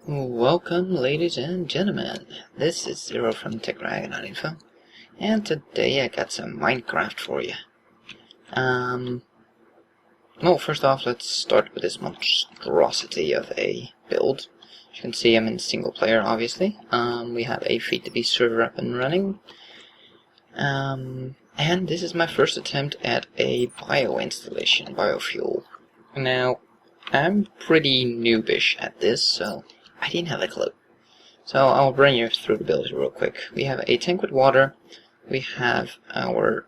Welcome, ladies and gentlemen. This is Zero from Techdragon.info, and today I got some Minecraft for you. Well, first off, let's start with this monstrosity of a build. As you can see, I'm in single player, obviously. We have a Phenom server up and running. And this is my first attempt at a bio installation, biofuel. Now, I'm pretty noobish at this, so I didn't have a clue. So I'll bring you through the build real quick. We have a tank with water. We have our,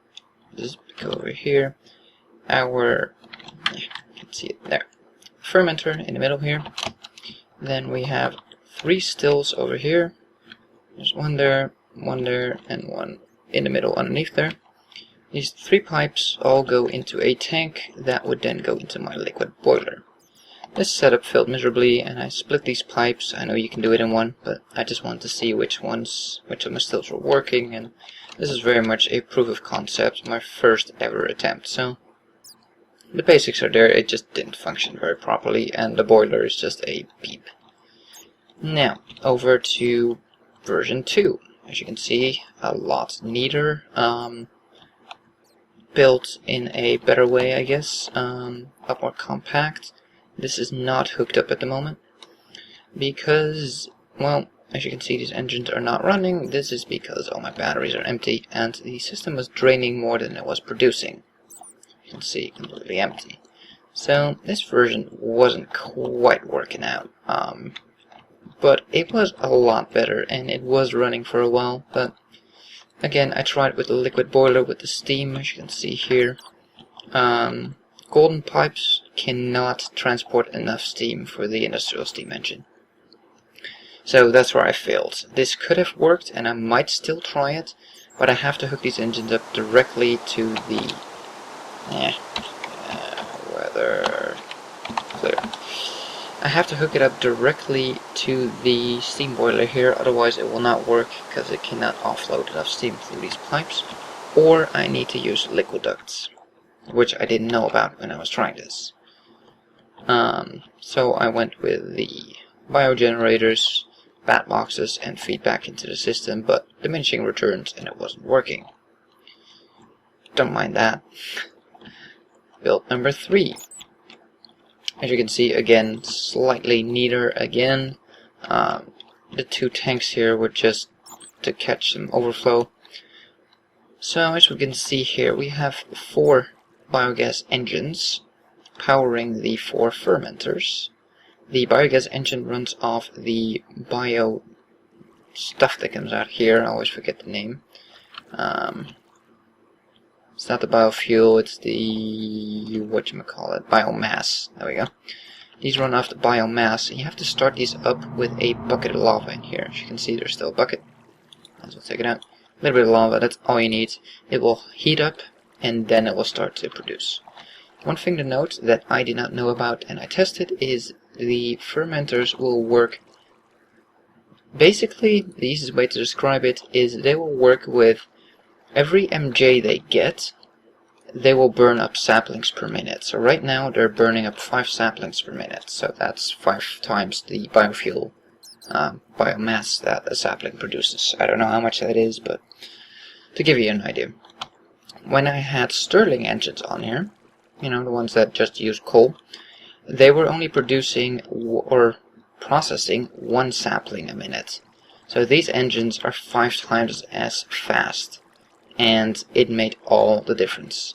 just go over here, our, you can see it there, fermenter in the middle here. Then we have 3 stills over here. There's one there, and one in the middle underneath there. These 3 pipes all go into a tank that would then go into my liquid boiler. This setup failed miserably, and I split these pipes. I know you can do it in one, but I just wanted to see which of my stills were working, and this is very much a proof of concept, my first ever attempt. So the basics are there, it just didn't function very properly, and the boiler is just a beep. Now, over to version 2. As you can see, a lot neater, built in a better way, I guess, a lot more compact. This is not hooked up at the moment because, well, as you can see, these engines are not running. This is because all my batteries are empty and the system was draining more than it was producing. You can see, completely empty. So this version wasn't quite working out, but it was a lot better and it was running for a while. But again, I tried with the liquid boiler with the steam, as you can see here. Golden pipes cannot transport enough steam for the industrial steam engine. So that's where I failed. This could have worked, and I might still try it, but I have to hook these engines up directly to the weather clear. I have to hook it up directly to the steam boiler here, otherwise it will not work because it cannot offload enough steam through these pipes, or I need to use liquid ducts, which I didn't know about when I was trying this. So I went with the biogenerators, bat boxes, and feedback into the system, but diminishing returns, and it wasn't working. Don't mind that. Build number 3. As you can see, again, slightly neater again. The 2 tanks here were just to catch some overflow. So as we can see here, we have 4 biogas engines powering the 4 fermenters. The biogas engine runs off the bio stuff that comes out here. I always forget the name. It's not the biofuel, it's the biomass. There we go. These run off the biomass, and you have to start these up with a bucket of lava in here. As you can see, there's still a bucket. Might as well take it out. A little bit of lava, that's all you need. It will heat up, and then it will start to produce. One thing to note that I did not know about and I tested is the fermenters will work. Basically, the easiest way to describe it is they will work with every MJ they get, they will burn up saplings per minute. So right now they're burning up 5 saplings per minute. So that's 5 times the biofuel biomass that a sapling produces. I don't know how much that is, but to give you an idea. When I had Stirling engines on here, you know, the ones that just use coal, they were only producing or processing 1 sapling a minute. So these engines are 5 times as fast, and it made all the difference.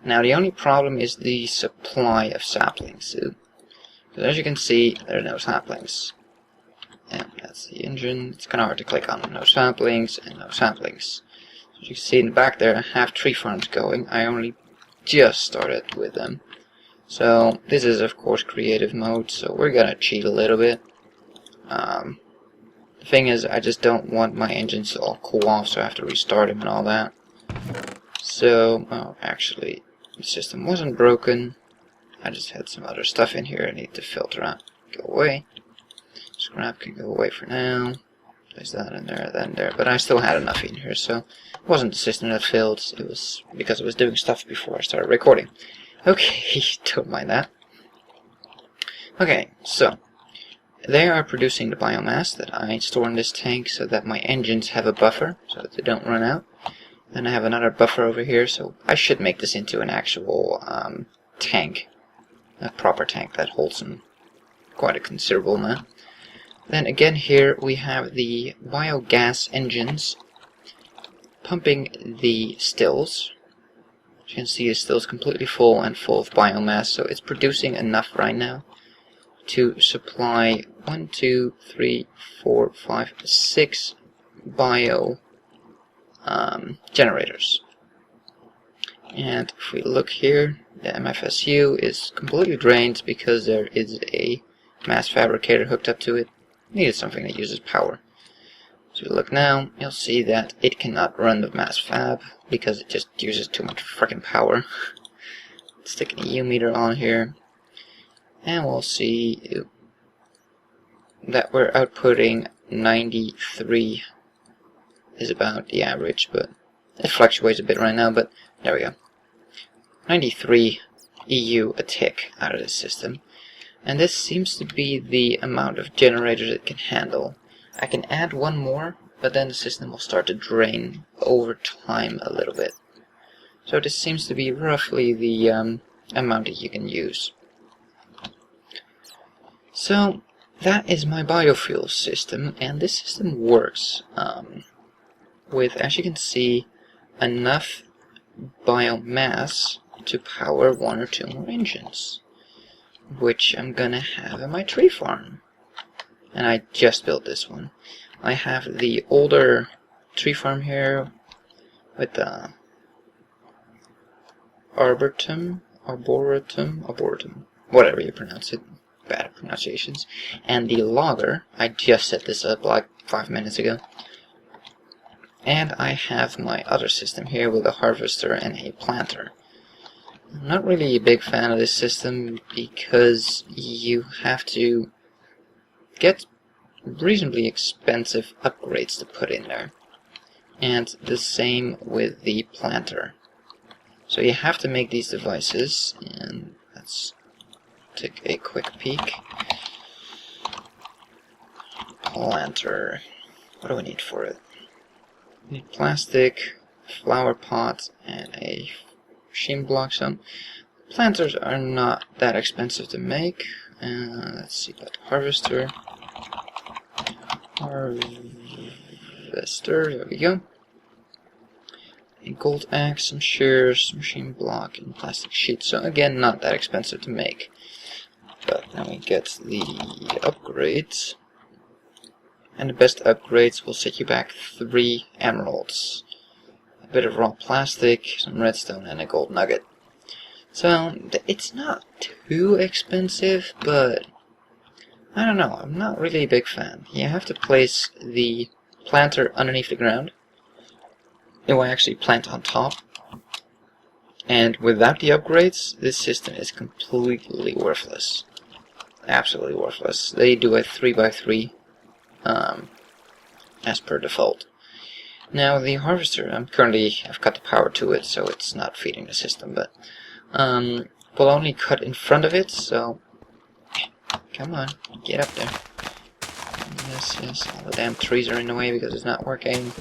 Now the only problem is the supply of saplings. Because as you can see, there are no saplings. And that's the engine. It's kind of hard to click on. No saplings and no saplings. So as you can see in the back there, I have 3 farms going. I only just started with them. So this is of course creative mode, so we're gonna cheat a little bit. The thing is, I just don't want my engines to all cool off, so I have to restart them and all that. So, actually, the system wasn't broken. I just had some other stuff in here I need to filter out. Go away. Scrap can go away for now. Place that in there, that in there. But I still had enough in here, so it wasn't the system that failed. It was because I was doing stuff before I started recording. Okay, don't mind that. Okay, so they are producing the biomass that I store in this tank so that my engines have a buffer so that they don't run out. Then I have another buffer over here, so I should make this into an actual tank, a proper tank that holds some quite a considerable amount. Then again here we have the biogas engines pumping the stills. As you can see, the still is completely full and full of biomass, so it's producing enough right now to supply 1, 2, 3, 4, 5, 6 bio generators. And if we look here, the MFSU is completely drained because there is a mass fabricator hooked up to it. Needed something that uses power. So if you look now, you'll see that it cannot run the mass fab because it just uses too much freaking power. Stick an EU meter on here, and we'll see that we're outputting 93 is about the average, but it fluctuates a bit right now, but there we go. 93 EU a tick out of this system. And this seems to be the amount of generators it can handle. I can add one more, but then the system will start to drain over time a little bit. So this seems to be roughly the amount that you can use. So that is my biofuel system, and this system works with, as you can see, enough biomass to power 1 or 2 more engines, which I'm gonna have in my tree farm. And I just built this one. I have the older tree farm here with the arboretum, whatever you pronounce it, bad pronunciations, and the logger. I just set this up like 5 minutes ago. And I have my other system here with a harvester and a planter. I'm not really a big fan of this system because you have to get reasonably expensive upgrades to put in there. And the same with the planter. So you have to make these devices, and let's take a quick peek. Planter. What do we need for it? We need plastic, flower pot, and a machine block. So planters are not that expensive to make. Let's see about the harvester. There we go. A gold axe, some shears, machine block, and plastic sheet. So again, not that expensive to make. But then we get the upgrades. And the best upgrades will set you back 3 emeralds. A bit of raw plastic, some redstone, and a gold nugget. So it's not too expensive, but I don't know, I'm not really a big fan. You have to place the planter underneath the ground. It will actually plant on top. And without the upgrades, this system is completely worthless. Absolutely worthless. They do a 3x3 as per default. Now the harvester, I've cut the power to it, so it's not feeding the system, but we'll only cut in front of it, so come on, get up there. Yes, all the damn trees are in the way because it's not working.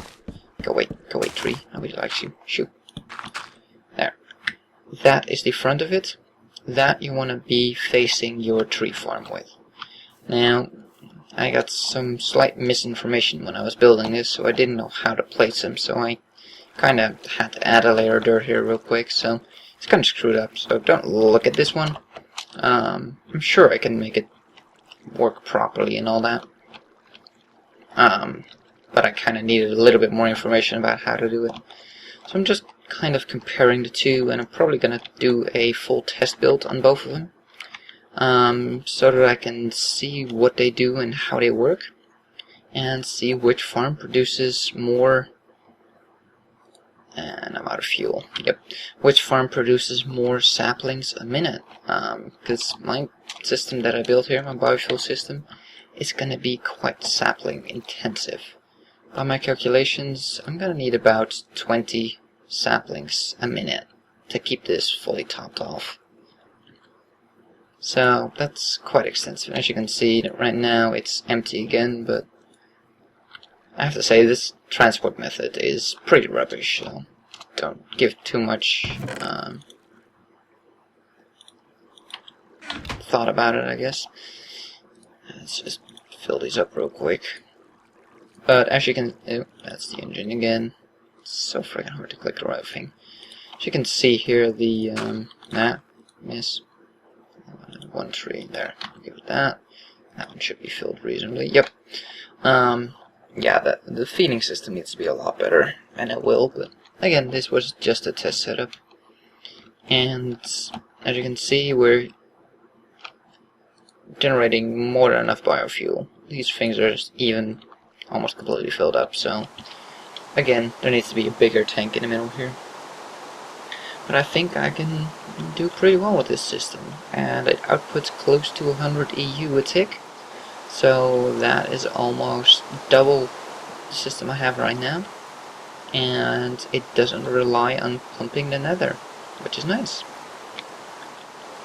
Go away, tree. Nobody likes you. Shoot. There. That is the front of it. That you want to be facing your tree farm with. Now, I got some slight misinformation when I was building this, so I didn't know how to place them, so I kind of had to add a layer of dirt here real quick, so it's kind of screwed up, so don't look at this one. I'm sure I can make it work properly and all that. But I kind of needed a little bit more information about how to do it. So I'm just kind of comparing the two, and I'm probably going to do a full test build on both of them. So that I can see what they do and how they work, and see which farm produces more. And I'm out of fuel. Yep. Which farm produces more saplings a minute? Because my system that I built here, my biofuel system, is going to be quite sapling intensive. By my calculations, I'm going to need about 20 saplings a minute to keep this fully topped off. So that's quite extensive. As you can see, right now it's empty again, but I have to say this transport method is pretty rubbish, so don't give too much thought about it, I guess. Let's just fill these up real quick. But as you can... Oh, that's the engine again. It's so freaking hard to click the right thing. As you can see here, the... miss. 1 tree there. Give it that. That one should be filled reasonably. Yep. Yeah, the feeding system needs to be a lot better, and it will, but again, this was just a test setup. And as you can see, we're generating more than enough biofuel. These things are just even almost completely filled up, so again, there needs to be a bigger tank in the middle here. But I think I can do pretty well with this system, and it outputs close to 100 EU a tick, so that is almost double the system I have right now, and it doesn't rely on pumping the nether, which is nice.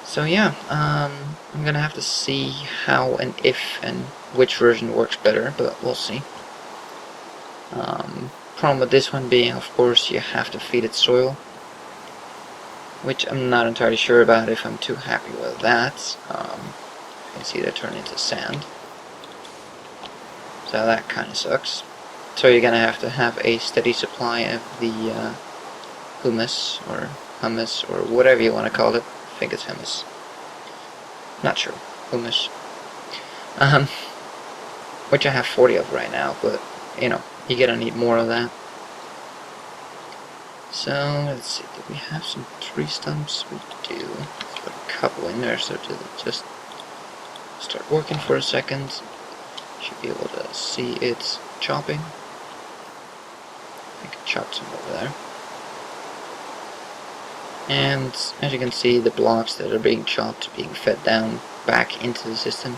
So yeah, I'm gonna have to see how and if and which version works better, but we'll see. Problem with this one being, of course, you have to feed it soil, which I'm not entirely sure about if I'm too happy with that. You can see they turn into sand, so that kind of sucks. So you're gonna have to have a steady supply of the hummus or whatever you want to call it. I think it's hummus. Not sure. Hummus. Which I have 40 of right now, but you know, you're gonna need more of that. So let's see, do we have some tree stumps? We do. Let's put a couple in there so to just start working for a second. Should be able to see it chopping. I can chop some over there. And as you can see, the blocks that are being chopped are being fed down back into the system.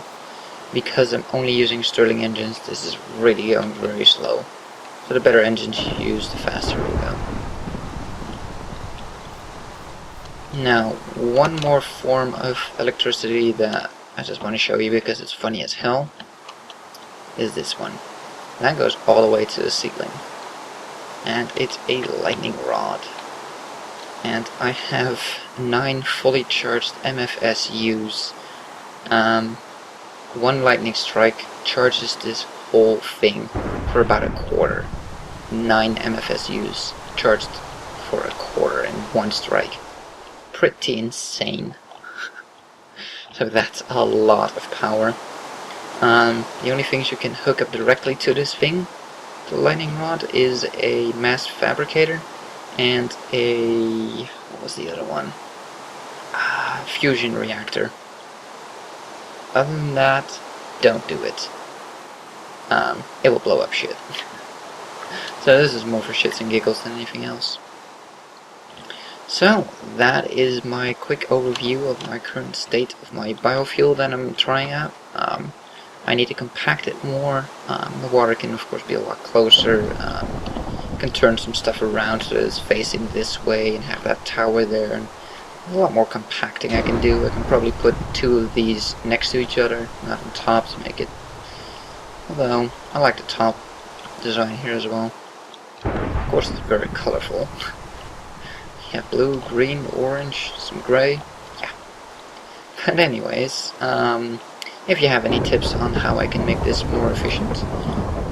Because I'm only using Stirling engines, this is really going very slow. So the better engines you use, the faster it will go. Now, one more form of electricity that I just want to show you because it's funny as hell is this one. That goes all the way to the ceiling. And it's a lightning rod. And I have 9 fully charged MFSUs. One lightning strike charges this whole thing for about a quarter. 9 MFSUs charged for a quarter in one strike. Pretty insane. So that's a lot of power. The only things you can hook up directly to this thing, the lightning rod, is a mass fabricator and a... what was the other one? Fusion reactor. Other than that, don't do it. It will blow up shit. So this is more for shits and giggles than anything else. So, that is my quick overview of my current state of my biofuel that I'm trying out. I need to compact it more. The water can of course be a lot closer. Can turn some stuff around so that it's facing this way and have that tower there. And a lot more compacting I can do. I can probably put 2 of these next to each other, not on top, to make it... Although, I like the top design here as well. Of course it's very colorful. Yeah, blue, green, orange, some gray. Yeah. But anyways, if you have any tips on how I can make this more efficient,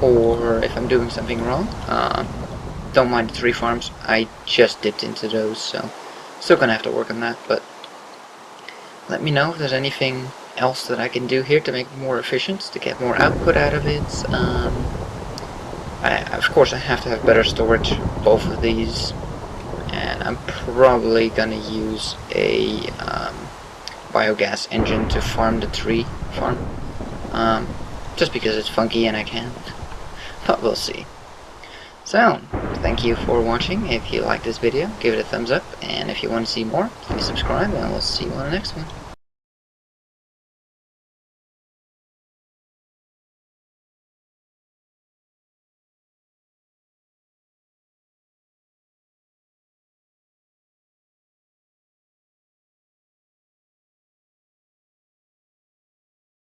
or if I'm doing something wrong, don't mind the tree farms. I just dipped into those, so still gonna have to work on that, but let me know if there's anything else that I can do here to make it more efficient, to get more output out of it. Of course I have to have better storage, both of these, and I'm probably gonna use a biogas engine to farm the tree farm, just because it's funky and I can, but we'll see. So, thank you for watching. If you like this video, give it a thumbs up, and if you want to see more, please subscribe, and we'll see you on the next one.